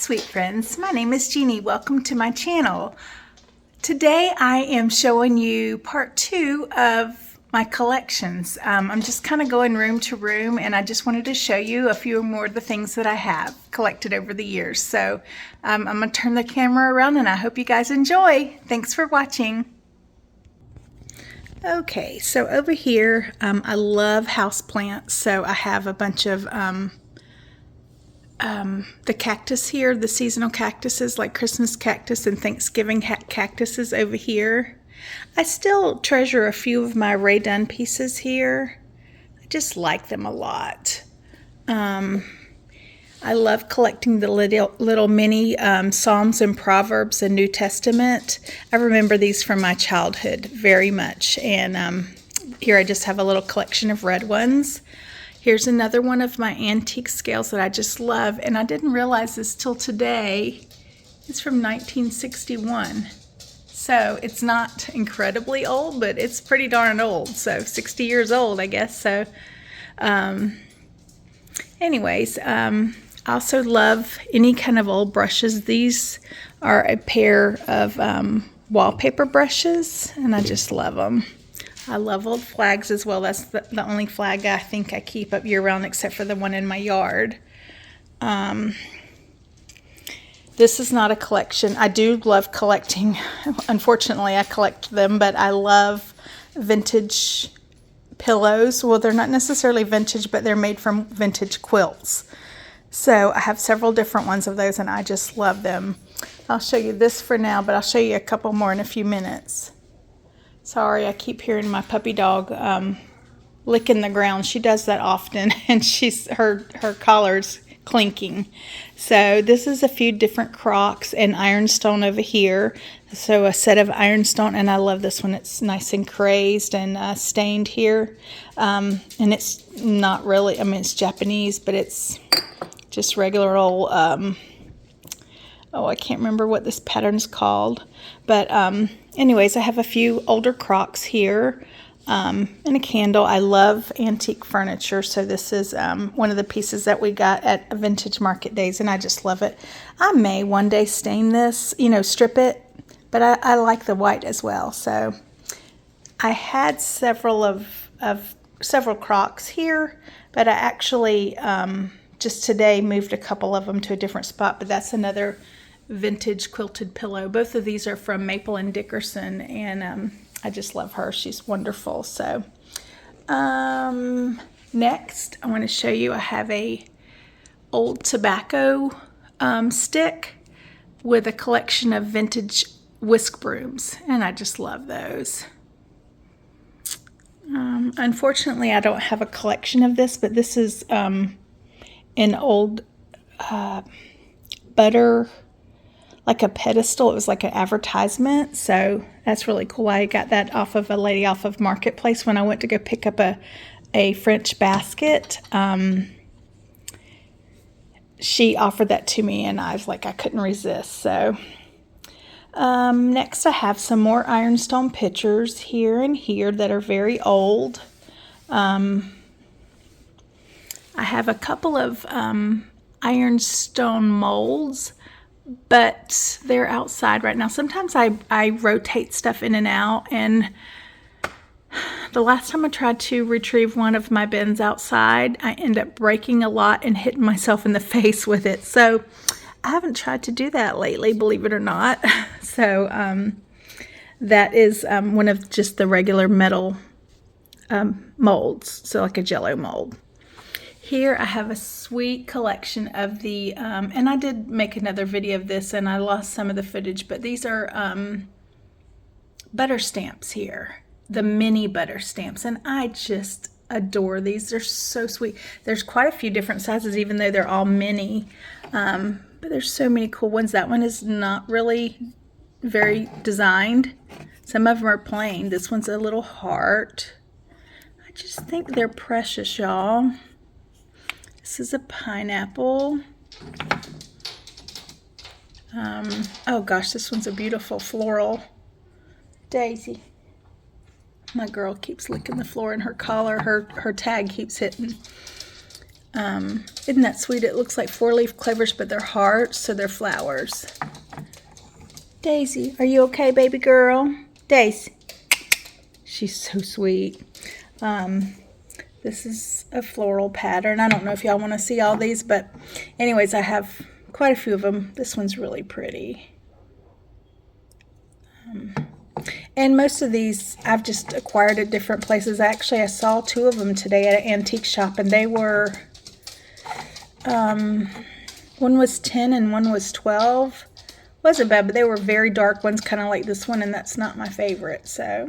sweet friends. My name is Jeannie. Welcome to my channel. Today I am showing you part 2 of my collections. I'm just kind of going room to room, and I just wanted to show you a few more of the things that I have collected over the years. So I'm going to turn the camera around, and I hope you guys enjoy. Thanks for watching. Okay, so over here, I love houseplants. So I have a bunch of the cactus here, the seasonal cactuses like Christmas cactus and Thanksgiving cactuses over here. I still treasure a few of my Ray Dunn pieces here. I just like them a lot. I love collecting the little mini Psalms and Proverbs and New Testament. I remember these from my childhood very much. And here I just have a little collection of red ones. Here's another one of my antique scales that I just love, and I didn't realize this till today. It's from 1961. So it's not incredibly old, but it's pretty darn old. So 60 years old, I guess. So anyways, I also love any kind of old brushes. These are a pair of wallpaper brushes, and I just love them. I love old flags as well. That's the only flag I think I keep up year-round except for the one in my yard. This is not a collection. I do love collecting. Unfortunately, I collect them, but I love vintage pillows. Well, they're not necessarily vintage, but they're made from vintage quilts. So I have several different ones of those, and I just love them. I'll show you this for now, but I'll show you a couple more in a few minutes. Sorry, I keep hearing my puppy dog licking the ground. She does that often, and her collar's clinking. So this is a few different Crocs and ironstone over here. So a set of ironstone, and I love this one. It's nice and crazed and stained here. And it's not really, I mean, it's Japanese, but it's just regular old, I can't remember what this pattern's called. But anyways, I have a few older Crocs here and a candle. I love antique furniture, so this is one of the pieces that we got at Vintage Market Days, and I just love it. I may one day stain this, strip it, but I like the white as well. So I had several Crocs here, but I actually just today moved a couple of them to a different spot, but that's another vintage quilted pillow. Both of these are from Maple and Dickerson, and I just love her. She's wonderful. So next I want to show you, I have a old tobacco stick with a collection of vintage whisk brooms, and I just love those. Unfortunately, I don't have a collection of this, but this is an old butter, like a pedestal. It was like an advertisement, so that's really cool. I got that off of a lady off of Marketplace when I went to go pick up a French basket. She offered that to me, and I was like, I couldn't resist. So next I have some more ironstone pictures here and here that are very old. I have a couple of ironstone molds, but they're outside right now. Sometimes I rotate stuff in and out, and the last time I tried to retrieve one of my bins outside, I end up breaking a lot and hitting myself in the face with it. So I haven't tried to do that lately, believe it or not. So that is one of just the regular metal molds, so like a Jello mold. Here I have a sweet collection of the, and I did make another video of this and I lost some of the footage, but these are butter stamps here, the mini butter stamps, and I just adore these. They're so sweet. There's quite a few different sizes, even though they're all mini, but there's so many cool ones. That one is not really very designed. Some of them are plain. This one's a little heart. I just think they're precious, y'all. This is a pineapple. Oh gosh, this one's a beautiful floral daisy. My girl keeps licking the floor, and her collar, her tag keeps hitting. Isn't that sweet? It looks like 4-leaf clovers, but they're hearts, so they're flowers. Daisy, are you okay, baby girl? Daisy. She's so sweet. This is a floral pattern. I don't know if y'all want to see all these, but anyways, I have quite a few of them. This one's really pretty. And most of these I've just acquired at different places. Actually, I saw 2 of them today at an antique shop, and they were, one was 10 and one was 12. Wasn't bad, but they were very dark ones, kind of like this one, and that's not my favorite. So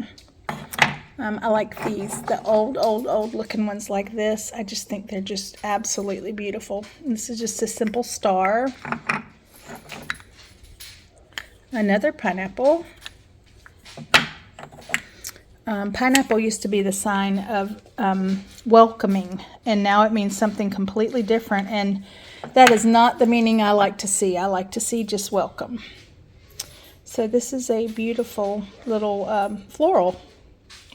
I like these, the old looking ones like this. I just think they're just absolutely beautiful. And this is just a simple star. Another pineapple. Pineapple used to be the sign of welcoming, and now it means something completely different, and that is not the meaning I like to see. I like to see just welcome. So this is a beautiful little floral.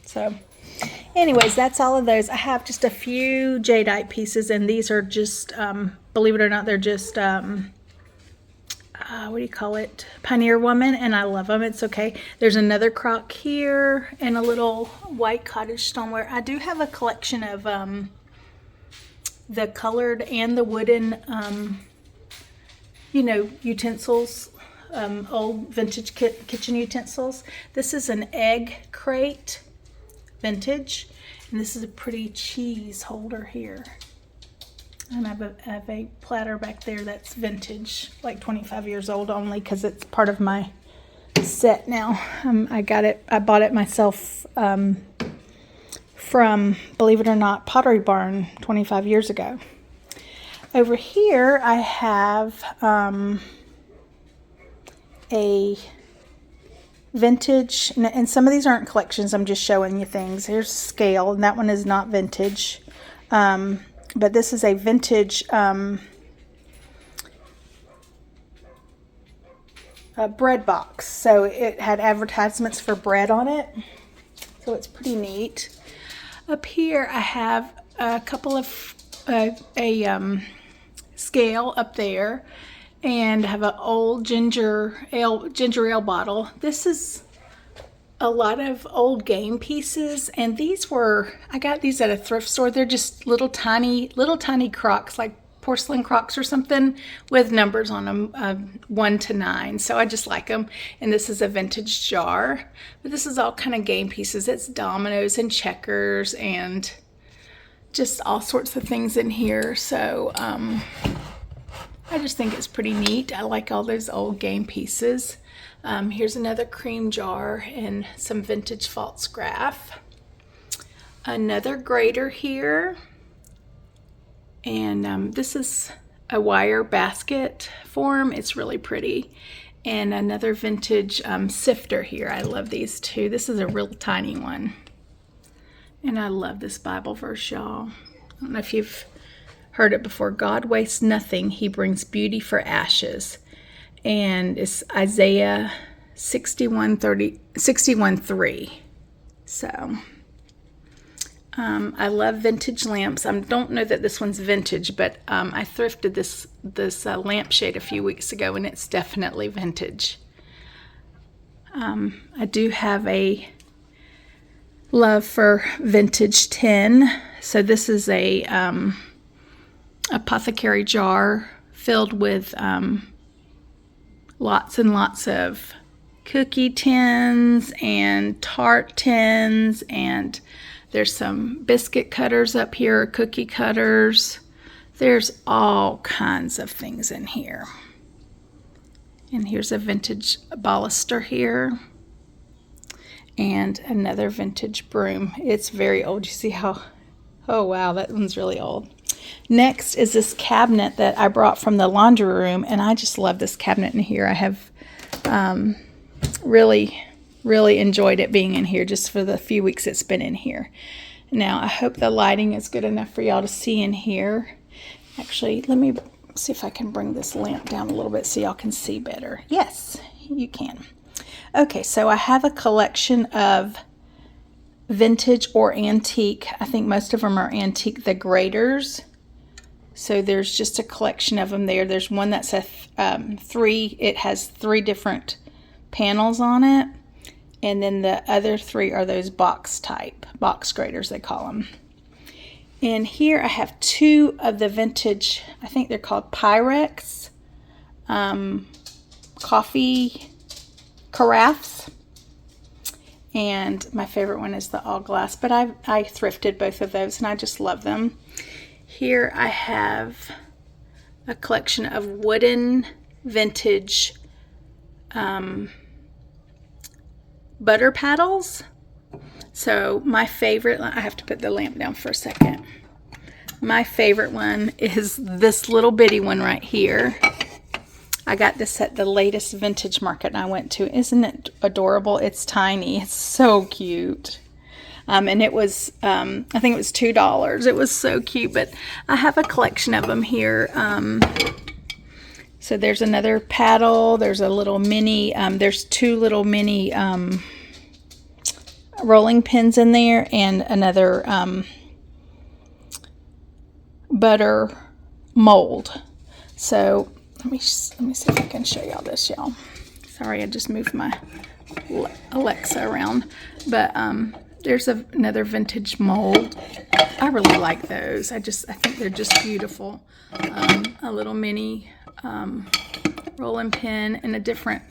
So anyways, that's all of those. I have just a few jadeite pieces, and these are just, believe it or not, they're just what do you call it? Pioneer Woman, and I love them. It's okay. There's another crock here and a little white cottage stoneware. I do have a collection of the colored and the wooden, utensils, old vintage kitchen utensils. This is an egg crate, vintage, and this is a pretty cheese holder here. And I have a platter back there that's vintage, like 25 years old only, because it's part of my set now. I bought it myself from, believe it or not, Pottery Barn 25 years ago. Over here I have a vintage, and some of these aren't collections, I'm just showing you things. Here's a scale, and that one is not vintage. But this is a vintage bread box. So it had advertisements for bread on it. So it's pretty neat. Up here I have a couple of, scale up there. And I have an old ginger ale bottle. This is a lot of old game pieces, and I got these at a thrift store. They're just little tiny crocks, like porcelain crocks or something, with numbers on them, 1 to 9. So I just like them. And this is a vintage jar, but this is all kind of game pieces. It's dominoes and checkers and just all sorts of things in here. So I just think it's pretty neat. I like all those old game pieces. Here's another cream jar and some vintage false-graph. Another grater here. And this is a wire basket form. It's really pretty. And another vintage sifter here. I love these too. This is a real tiny one. And I love this Bible verse, y'all. I don't know if you've heard it before. God wastes nothing. He brings beauty for ashes. And it's Isaiah 61:3. So I love vintage lamps. I don't know that this one's vintage, but I thrifted this lampshade a few weeks ago, and it's definitely vintage. I do have a love for vintage tin. So this is a apothecary jar filled with lots and lots of cookie tins and tart tins, and there's some biscuit cutters up here, cookie cutters. There's all kinds of things in here. And here's a vintage baluster here, and another vintage broom. It's very old. You see how, oh wow, that one's really old. Next is this cabinet that I brought from the laundry room, and I just love this cabinet in here. I have really enjoyed it being in here just for the few weeks it's been in here. Now, I hope the lighting is good enough for y'all to see in here. Actually, let me see if I can bring this lamp down a little bit so y'all can see better. Yes, you can. Okay, so I have a collection of vintage or antique. I think most of them are antique. The graters. So there's just a collection of them there. There's one that's a it has 3 different panels on it. And then the other 3 are those box graters they call them. And here I have 2 of the vintage, I think they're called Pyrex coffee carafes. And my favorite one is the all glass, but I thrifted both of those and I just love them. Here I have a collection of wooden vintage butter paddles. So my favorite, I have to put the lamp down for a second. My favorite one is this little bitty one right here. I got this at the latest vintage market I went to. Isn't it adorable? It's tiny. It's so cute. And it was, I think it was $2. It was so cute, but I have a collection of them here. So there's another paddle. There's a little mini, there's 2 little mini rolling pins in there, and another butter mold. So let me see if I can show y'all this, y'all. Sorry, I just moved my Alexa around. But there's another vintage mold. I really like those. I think they're just beautiful. A little mini rolling pin and a different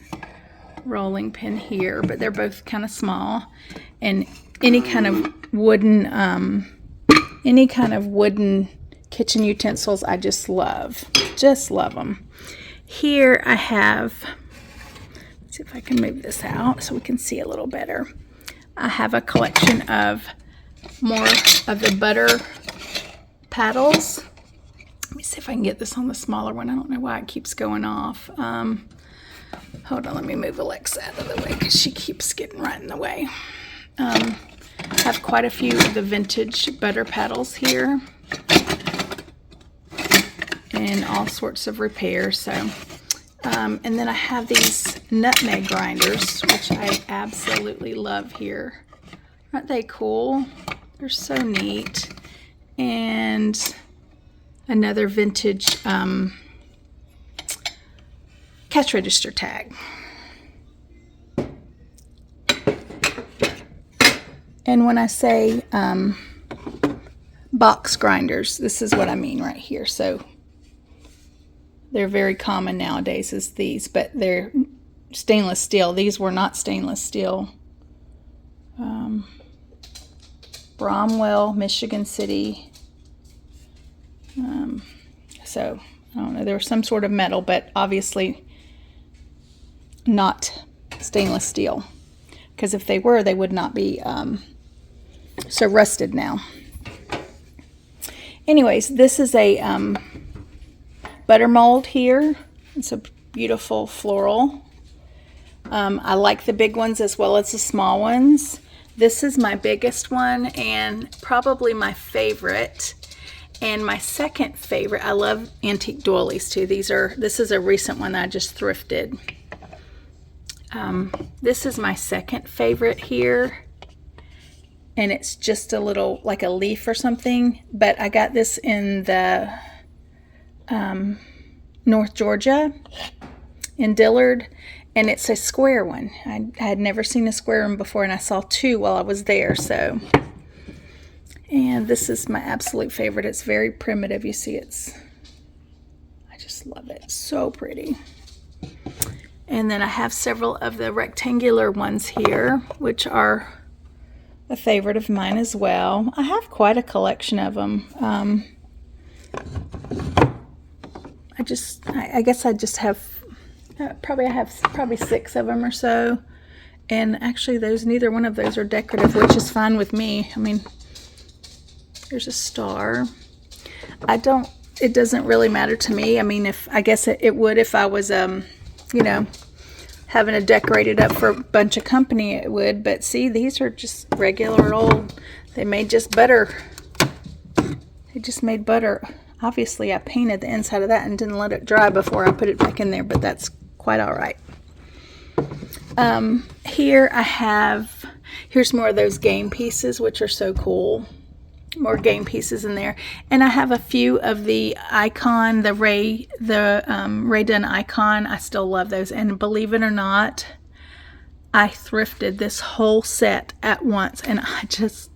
rolling pin here, but they're both kind of small. And any kind of wooden kitchen utensils, I just love them. Here I have, let's see if I can move this out so we can see a little better. I have a collection of more of the butter paddles. Let me see if I can get this on the smaller one. I don't know why it keeps going off. Hold on, let me move Alexa out of the way because she keeps getting right in the way. I have quite a few of the vintage butter paddles here. And all sorts of repairs. So, and then I have these nutmeg grinders, which I absolutely love here. Aren't they cool? They're so neat. And another vintage cash register tag. And when I say box grinders, this is what I mean right here. So they're very common nowadays as these, but they're stainless steel. These were not stainless steel. Bromwell, Michigan City. So, I don't know, there was some sort of metal, but obviously not stainless steel. Because if they were, they would not be so rusted now. Anyways, this is a butter mold here. It's a beautiful floral. I like the big ones as well as the small ones. This is my biggest one and probably my favorite. And my second favorite, I love antique doilies too. This is a recent one that I just thrifted. This is my second favorite here. And it's just a little, like a leaf or something. But I got this in the North Georgia in Dillard, and it's a square one. I had never seen a square one before, and I saw 2 while I was there. So, and this is my absolute favorite. It's very primitive. You see, I just love it. So pretty. And then I have several of the rectangular ones here, which are a favorite of mine as well. I have quite a collection of them. I guess I just have probably 6 of them or so. And actually neither one of those are decorative, which is fine with me. I mean, there's a star. It doesn't really matter to me. I mean, I guess it would if I was, having it decorated up for a bunch of company, it would. But see, these are just regular old, they made just butter. They just made butter. Obviously, I painted the inside of that and didn't let it dry before I put it back in there, but that's quite all right. Here I have, here's more of those game pieces, which are so cool. more game pieces in there. And I have a few of the Icon, the Ray Dunn Icon. I still love those. And believe it or not, I thrifted this whole set at once, and I just,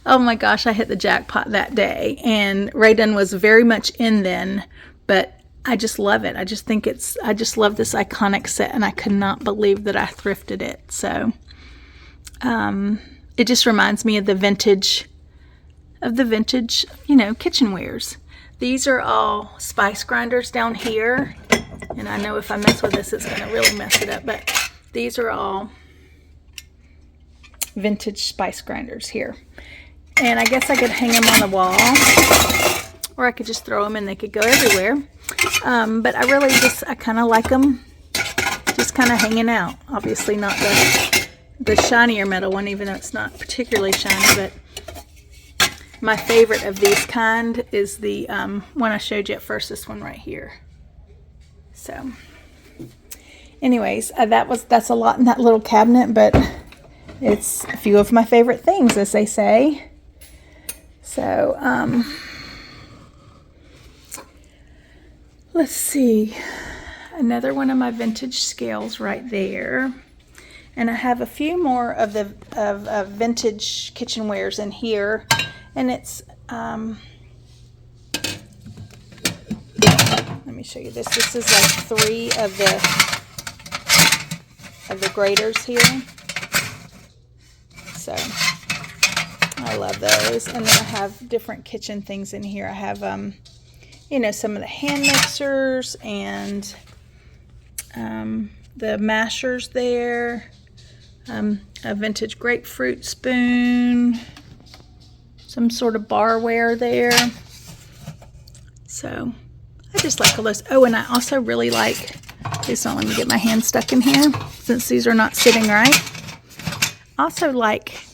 oh my gosh, I hit the jackpot that day. And Ray Dunn was very much in then, but I just love it. I just think I just love this iconic set, and I could not believe that I thrifted it. So it just reminds me of the vintage, kitchenwares. These are all spice grinders down here, and I know if I mess with this, it's going to really mess it up, but these are all vintage spice grinders here. And I guess I could hang them on the wall, or I could just throw them and they could go everywhere. But I kind of like them just kind of hanging out. Obviously not the shinier metal one, even though it's not particularly shiny, but my favorite of these kind is the one I showed you at first, this one right here. So anyways, that's a lot in that little cabinet, but it's a few of my favorite things, as they say. So let's see, another one of my vintage scales right there. And I have a few more of the vintage kitchenwares in here, and it's let me show you this. This is like 3 of the graters here. So I love those. And then I have different kitchen things in here. I have some of the hand mixers and the mashers there. A vintage grapefruit spoon, some sort of barware there. So I just like all those. Oh, and I also really like, please don't let me get my hand stuck in here since these are not sitting right. Also like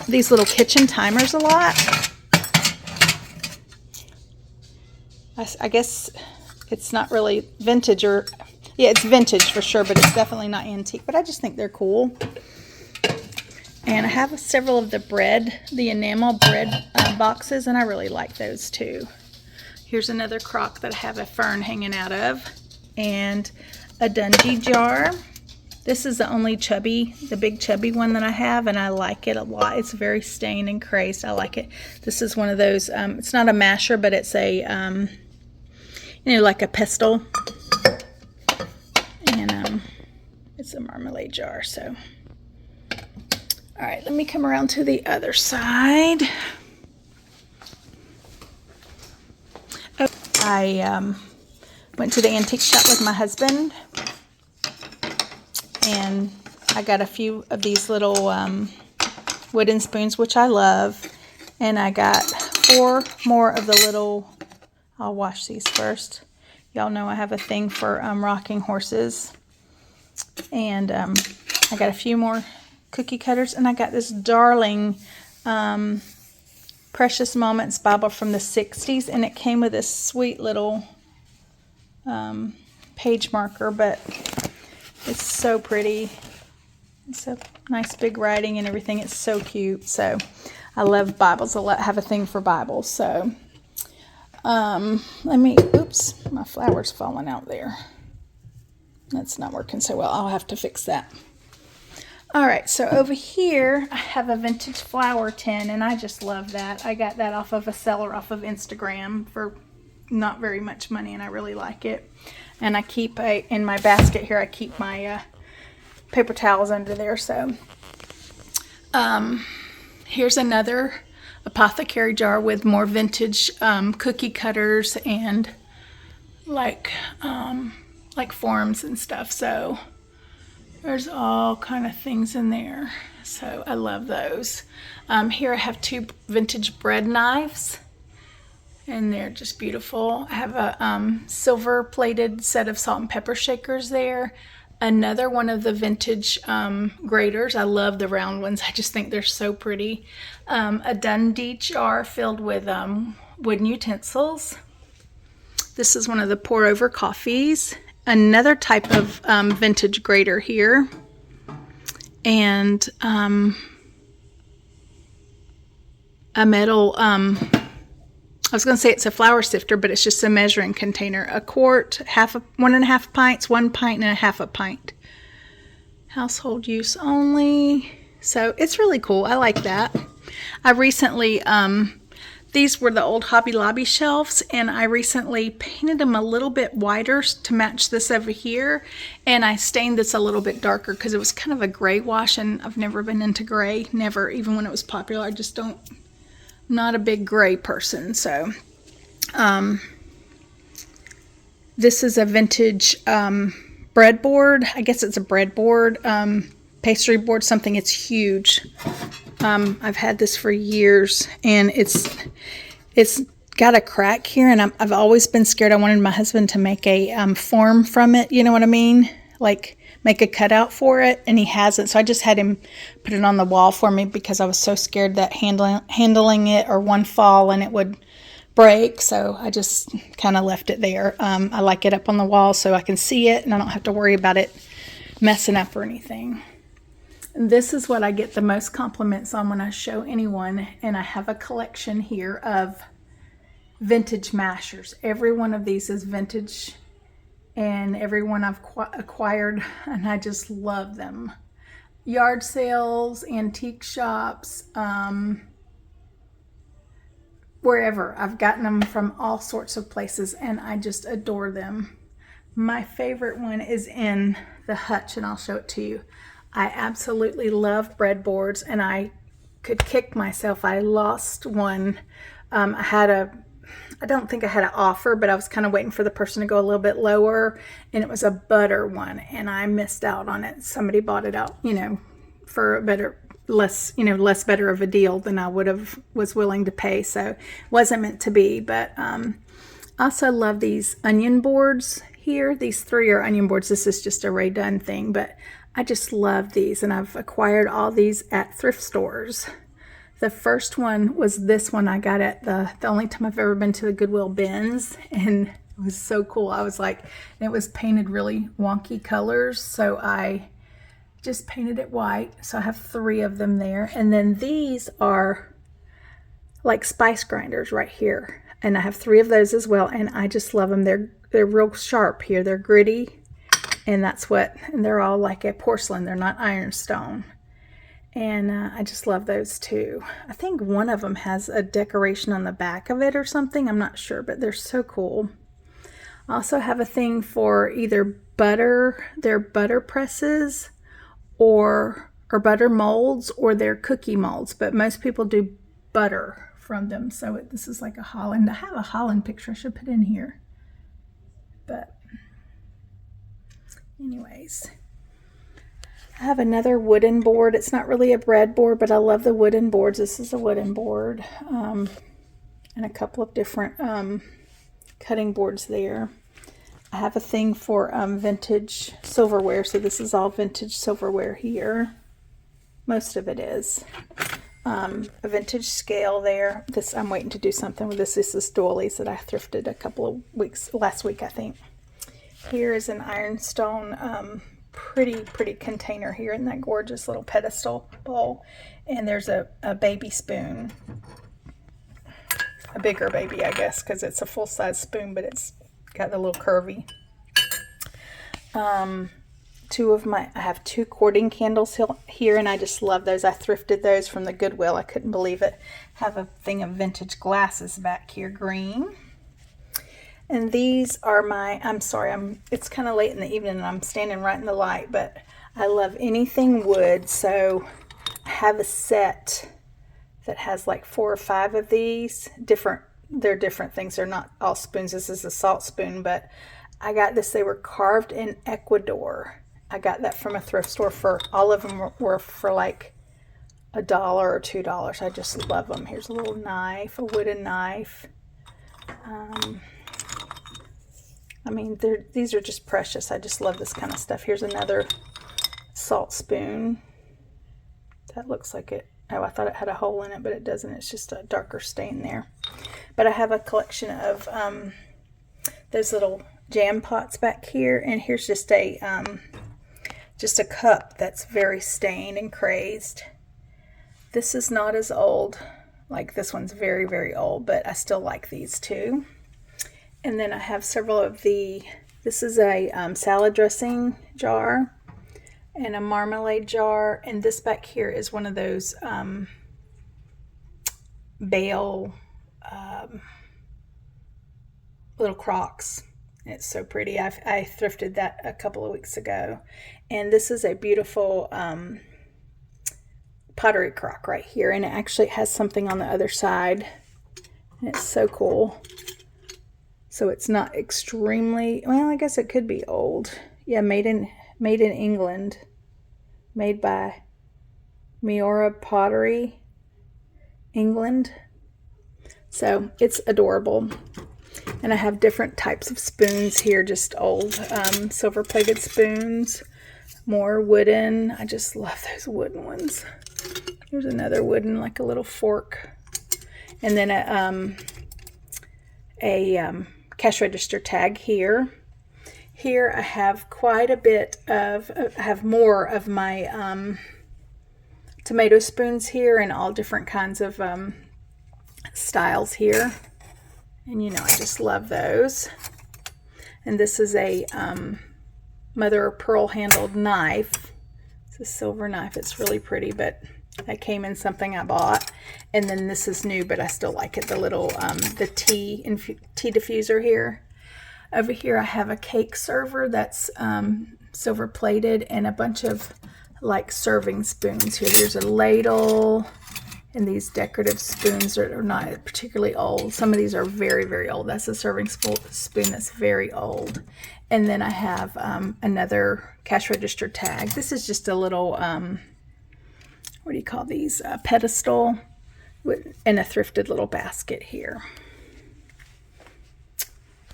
these little kitchen timers a lot. I guess it's not really vintage, or yeah, it's vintage for sure, but it's definitely not antique, but I just think they're cool. And I have several of the enamel bread boxes, and I really like those too. Here's another crock that I have a fern hanging out of, and a Dungey jar. This is the big chubby one that I have, and I like it a lot. It's very stained and crazed. I like it. This is one of those, it's not a masher, but it's a, like a pestle. And it's a marmalade jar. So, all right, let me come around to the other side. Oh, I went to the antique shop with my husband, and I got a few of these little wooden spoons, which I love, and I got 4 more of the little, I'll wash these first. Y'all know I have a thing for rocking horses, and I got a few more cookie cutters, and I got this darling Precious Moments Bible from the 60s, and it came with this sweet little page marker, but it's so pretty. It's a nice big writing and everything. It's so cute. So I love Bibles. I have a thing for Bibles. So oops, my flower's falling out there. That's not working so well. I'll have to fix that. All right, so over here I have a vintage flower tin, and I just love that. I got that off of a seller off of Instagram for not very much money, and I really like it. And I keep in my basket here, I keep my paper towels under there. So here's another apothecary jar with more vintage cookie cutters and like forms and stuff. So there's all kind of things in there. So I love those. Here I have 2 vintage bread knives, and they're just beautiful. I have a silver plated set of salt and pepper shakers there. Another one of the vintage graters. I love the round ones. I just think they're so pretty. A Dundee jar filled with wooden utensils. This is one of the pour over coffees. Another type of vintage grater here. And a metal, I was going to say it's a flour sifter, but it's just a measuring container. A quart, 1.5 pints, 1 pint and a half a pint. Household use only. So it's really cool. I like that. I recently, these were the old Hobby Lobby shelves, and I recently painted them a little bit whiter to match this over here. And I stained this a little bit darker because it was kind of a gray wash, and I've never been into gray. Never, even when it was popular. I just don't, not a big gray person. So, this is a vintage, breadboard. I guess it's a breadboard, pastry board, something. It's huge. I've had this for years, and it's got a crack here, and I've always been scared. I wanted my husband to make a form from it. You know what I mean? Like make a cutout for it, and he hasn't. So I just had him put it on the wall for me because I was so scared that handling it or one fall and it would break. So I just kind of left it there. I like it up on the wall so I can see it and I don't have to worry about it messing up or anything. This is what I get the most compliments on when I show anyone, and I have a collection here of vintage mashers. Every one of these is vintage, and every one I've acquired, and I just love them. Yard sales, antique shops, wherever. I've gotten them from all sorts of places, and I just adore them. My favorite one is in the hutch, and I'll show it to you. I absolutely love breadboards, and I could kick myself. I lost one. I don't think I had an offer, but I was kind of waiting for the person to go a little bit lower, and it was a butter one, and I missed out on it. Somebody bought it out, for a less better of a deal than I was willing to pay. So it wasn't meant to be. But I also love these onion boards here. These 3 are onion boards. This is just a Ray Dunn thing, but I just love these, and I've acquired all these at thrift stores. The first one was this one I got at the only time I've ever been to the Goodwill bins, and it was so cool. I was like, and it was painted really wonky colors, so I just painted it white. So I have 3 of them there. And then these are like spice grinders right here, and I have 3 of those as well, and I just love them. They're real sharp here. They're gritty. And and they're all like a porcelain. They're not ironstone. And I just love those too. I think one of them has a decoration on the back of it or something. I'm not sure, but they're so cool. I also have a thing for either their butter presses or butter molds, or their cookie molds. But most people do butter from them. So this is like a Holland. I have a Holland picture I should put in here. But anyways, I have another wooden board. It's not really a breadboard, but I love the wooden boards. This is a wooden board, and a couple of different cutting boards there. I have a thing for vintage silverware, so this is all vintage silverware here. Most of it is. A vintage scale there. I'm waiting to do something with this. This is doilies that I thrifted last week, I think. Here is an ironstone, pretty container here in that gorgeous little pedestal bowl. And there's a baby spoon. A bigger baby, I guess, because it's a full-size spoon, but it's got the little curvy. I have 2 cording candles here, and I just love those. I thrifted those from the Goodwill. I couldn't believe it. Have a thing of vintage glasses back here, green. And these are it's kind of late in the evening and I'm standing right in the light, but I love anything wood. So I have a set that has like 4 or 5 of these. They're different things. They're not all spoons. This is a salt spoon, but I got this. They were carved in Ecuador. I got that from a thrift store. All of them were for like $1 or $2. I just love them. Here's a little knife, a wooden knife. These are just precious. I just love this kind of stuff. Here's another salt spoon. That looks like it. Oh, I thought it had a hole in it, but it doesn't. It's just a darker stain there. But I have a collection of those little jam pots back here. And here's just a cup that's very stained and crazed. This is not as old. Like this one's very, very old, but I still like these too. And then I have several of this is a salad dressing jar and a marmalade jar. And this back here is one of those bale little crocks. It's so pretty. I thrifted that a couple of weeks ago. And this is a beautiful pottery crock right here. And it actually has something on the other side. And it's so cool. So it's not extremely, well, I guess it could be old. Yeah, made in England. Made by Miura Pottery, England. So it's adorable. And I have different types of spoons here, just old silver plated spoons, more wooden. I just love those wooden ones. There's another wooden, like a little fork. And then a cash register tag here. Here I have quite a bit of, I have more of my tomato spoons here and all different kinds of styles here. And you know, I just love those. And this is a mother of pearl handled knife. It's a silver knife. It's really pretty, but that came in something I bought. And then this is new, but I still like it. The little the tea diffuser here. Over here I have a cake server that's silver plated and a bunch of like serving spoons here. There's a ladle. And these decorative spoons are not particularly old. Some of these are very, very old. That's a serving spoon that's very old. And then I have another cash register tag. This is just a little, what do you call these? Pedestal and a thrifted little basket here.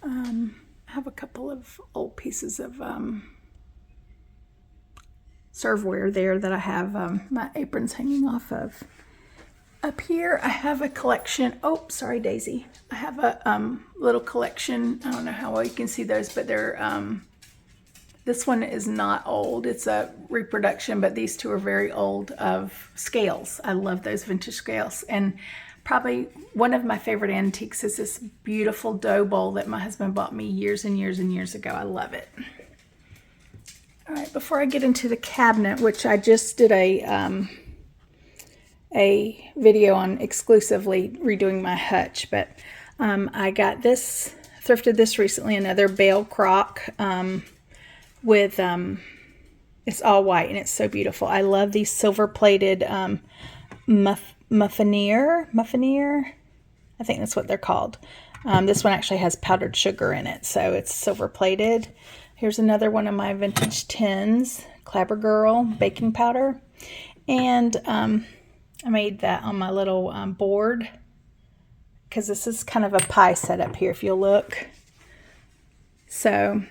I have a couple of old pieces of serveware there that I have my aprons hanging off of. Up here, I have a collection. Oh, sorry, Daisy. I have a little collection. I don't know how well you can see those, but they're, this one is not old. It's a reproduction, but these two are very old of scales. I love those vintage scales. And probably one of my favorite antiques is this beautiful dough bowl that my husband bought me years and years and years ago. I love it. All right, before I get into the cabinet, which I just did a video on exclusively redoing my hutch, but I got this, thrifted this recently, another bale crock with it's all white and it's so beautiful. I love these silver plated muffinier, I think that's what they're called. This one actually has powdered sugar in it, so it's silver plated. Here's another one of my vintage tins, Clabber Girl baking powder, and I made that on my little board because this is kind of a pie setup here if you'll look. So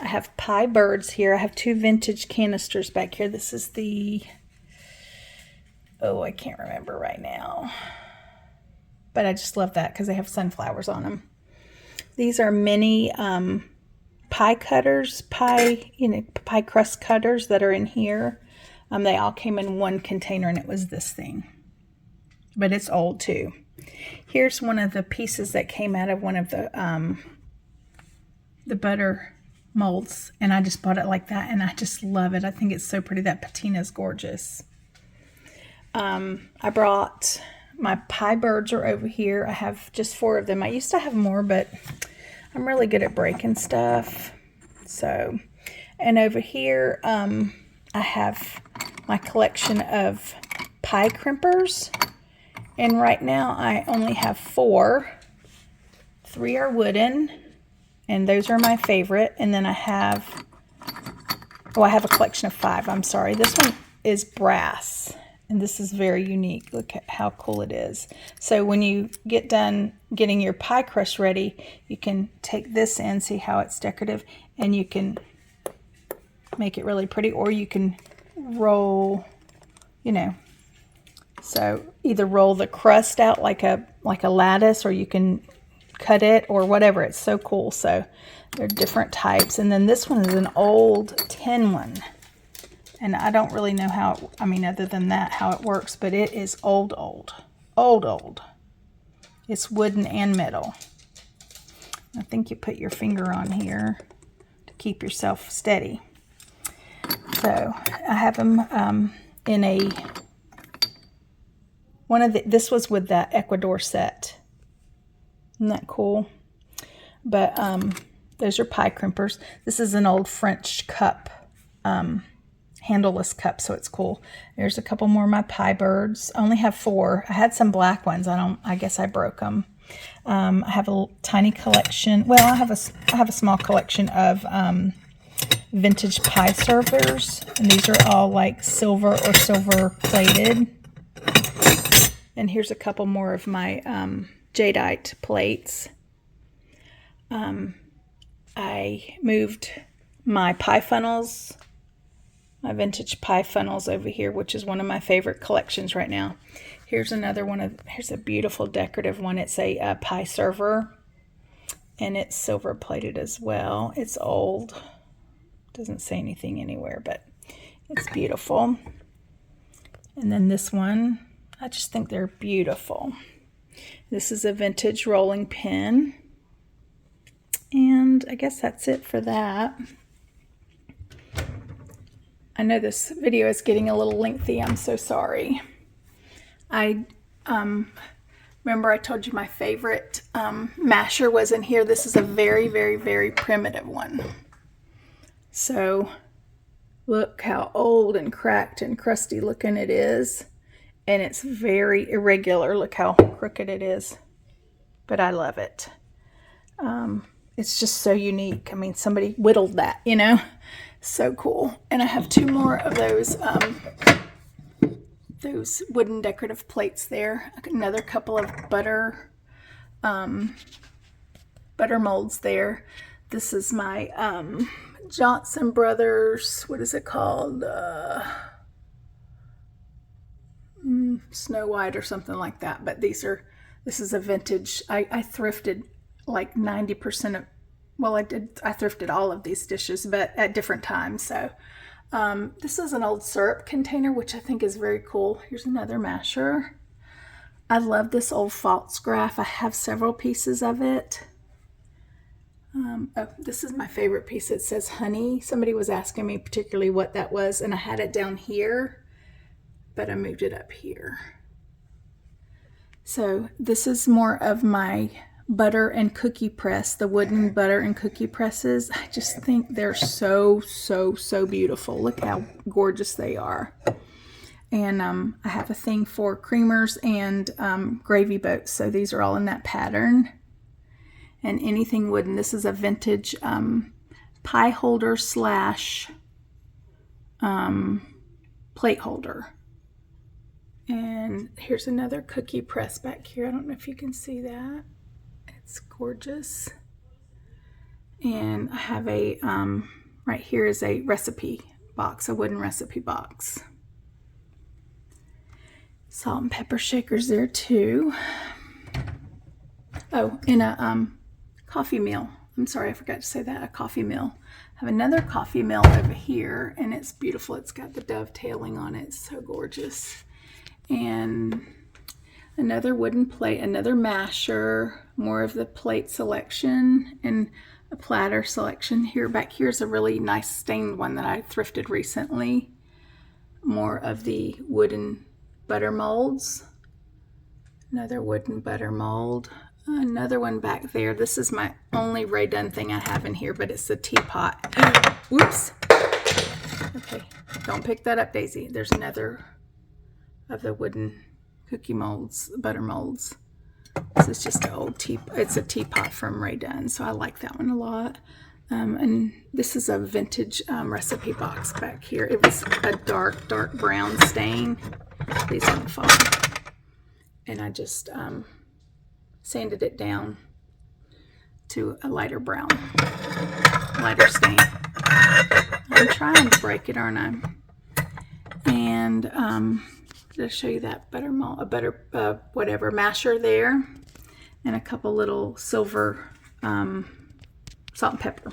I have pie birds here. I have two vintage canisters back here. This is the, oh, I can't remember right now. But I just love that because they have sunflowers on them. These are mini pie cutters, pie crust cutters that are in here. They all came in one container and it was this thing. But it's old too. Here's one of the pieces that came out of one of the butter molds. And I just bought it like that and I just love it. I think it's so pretty. That patina is gorgeous. I brought, my pie birds are over here. I have just 4 of them. I used to have more, but I'm really good at breaking stuff. So, and over here, I have my collection of pie crimpers, and right now I only have 4. 3 are wooden, and those are my favorite. And then I have, oh, I have a collection of 5. I'm sorry. This one is brass, and this is very unique. Look at how cool it is. So when you get done getting your pie crust ready, you can take this in, see how it's decorative, and you can make it really pretty, or you can roll, you know, so either roll the crust out like a lattice, or you can cut it or whatever. It's so cool. So there are different types. And then this one is an old tin one, and I don't really know how, I mean, other than that, how it works, but it is old. old. It's wooden and metal. I think you put your finger on here to keep yourself steady. So I have them in a, this was with that Ecuador set. Isn't that cool? But those are pie crimpers. This is an old French cup, handleless cup, so it's cool. There's a couple more of my pie birds. I only have 4. I had some black ones. I guess I broke them. I have a tiny collection. Well, I have a small collection of vintage pie servers, and these are all like silver or silver plated. And here's a couple more of my jadeite plates. I moved my pie funnels, my vintage pie funnels over here, which is one of my favorite collections right now. Here's another one here's a beautiful decorative one. It's a pie server, and it's silver plated as well. It's old. Doesn't say anything anywhere, but it's beautiful. And then this one, I just think they're beautiful. This is a vintage rolling pin. And I guess that's it for that. I know this video is getting a little lengthy. I'm so sorry. I remember I told you my favorite masher was in here. This is a very, very, very primitive one. So look how old and cracked and crusty looking it is. And it's very irregular. Look how crooked it is. But I love it. It's just so unique. I mean, somebody whittled that, you know? So cool. And I have 2 more of those wooden decorative plates there. Another couple of butter molds there. This is my Johnson Brothers, what is it called? Snow White or something like that. But this is a vintage. I thrifted like 90% of, well, I thrifted all of these dishes, but at different times. So this is an old syrup container, which I think is very cool. Here's another masher. I love this old false graph. I have several pieces of it. Oh, this is my favorite piece. It says honey. Somebody was asking me particularly what that was, and I had it down here, but I moved it up here. So this is more of my butter and cookie press, the wooden butter and cookie presses. I just think they're so, so, so beautiful. Look how gorgeous they are. And I have a thing for creamers and gravy boats. So these are all in that pattern. And anything wooden. This is a vintage pie holder slash plate holder. And here's another cookie press back here. I don't know if you can see that. It's gorgeous. And I have a, right here is a recipe box, a wooden recipe box. Salt and pepper shakers there too. Oh, and a coffee mill. I'm sorry, I forgot to say that, a coffee mill. I have another coffee mill over here, and it's beautiful. It's got the dovetailing on it. It's so gorgeous. And another wooden plate, another masher, more of the plate selection, and a platter selection. Here, back here is a really nice stained one that I thrifted recently. More of the wooden butter molds. Another wooden butter mold. Another one back there. This is my only Ray Dunn thing I have in here, but it's the teapot. Whoops. Okay, don't pick that up, Daisy. There's another of the wooden cookie molds, butter molds. This is just an old teapot. It's a teapot from Ray Dunn, so I like that one a lot. And this is a vintage recipe box back here. It was a dark, dark brown stain. Please don't fall. And I just sanded it down to a lighter brown, lighter stain. I'm trying to break it, aren't I? And to show you that butter mold, whatever masher there, and a couple little silver salt and pepper.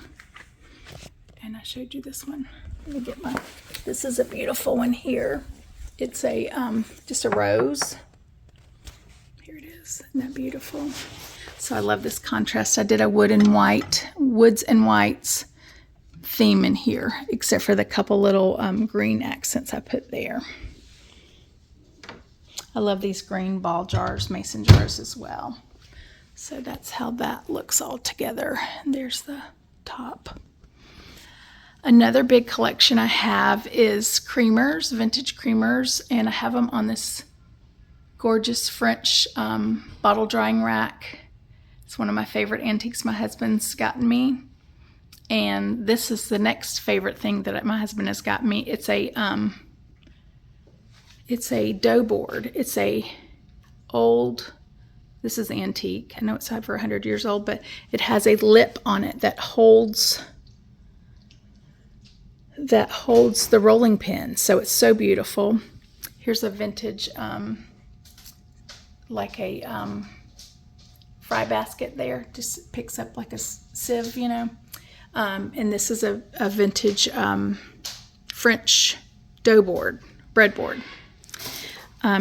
And I showed you this one. Let me get my. This is a beautiful one here. It's a just a rose, is. Isn't that beautiful? So I love this contrast. I did a woods and whites theme in here, except for the couple little green accents I put there. I love these green ball jars, mason jars as well. So that's how that looks all together. And there's the top. Another big collection I have is creamers, vintage creamers, and I have them on this gorgeous French bottle drying rack. It's one of my favorite antiques my husband's gotten me. And this is the next favorite thing that my husband has got me. It's a dough board. It's a old, this is antique. I know it's over 100 years old, but it has a lip on it that holds the rolling pin. So it's so beautiful. Here's a vintage, like a fry basket there. Just picks up like a sieve, you know. And this is a vintage French dough board, breadboard.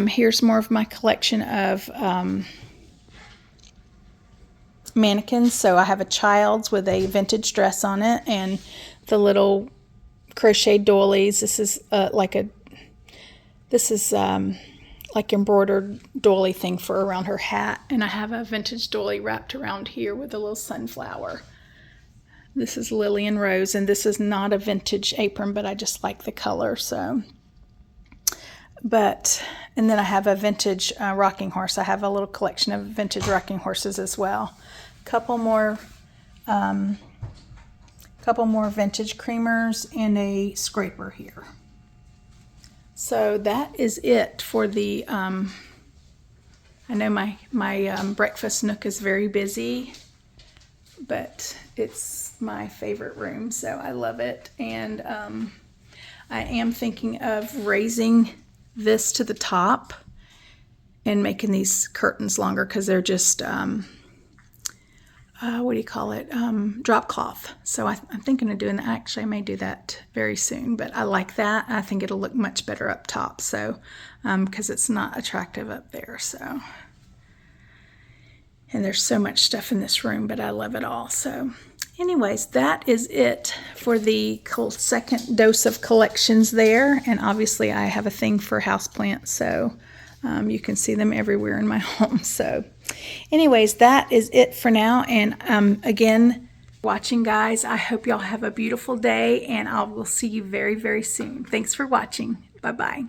Here's more of my collection of mannequins. So I have a child's with a vintage dress on it, and the little crochet doilies. This is like embroidered doily thing for around her hat, and I have a vintage doily wrapped around here with a little sunflower. This is Lily and Rose, and this is not a vintage apron, but I just like the color. So, and then I have a vintage rocking horse. I have a little collection of vintage rocking horses as well. Couple more vintage creamers and a scraper here. So that is it for the, I know my breakfast nook is very busy, but it's my favorite room, so I love it. And I am thinking of raising this to the top and making these curtains longer, because they're just, what do you call it? Drop cloth. So I'm thinking of doing that. Actually, I may do that very soon, but I like that. I think it'll look much better up top. So, because it's not attractive up there. So, and there's so much stuff in this room, but I love it all. So anyways, that is it for the second dose of collections there. And obviously I have a thing for houseplants, so you can see them everywhere in my home. So anyways, that is it for now. And again, watching, guys, I hope y'all have a beautiful day, and I will see you very, very soon. Thanks for watching. Bye-bye.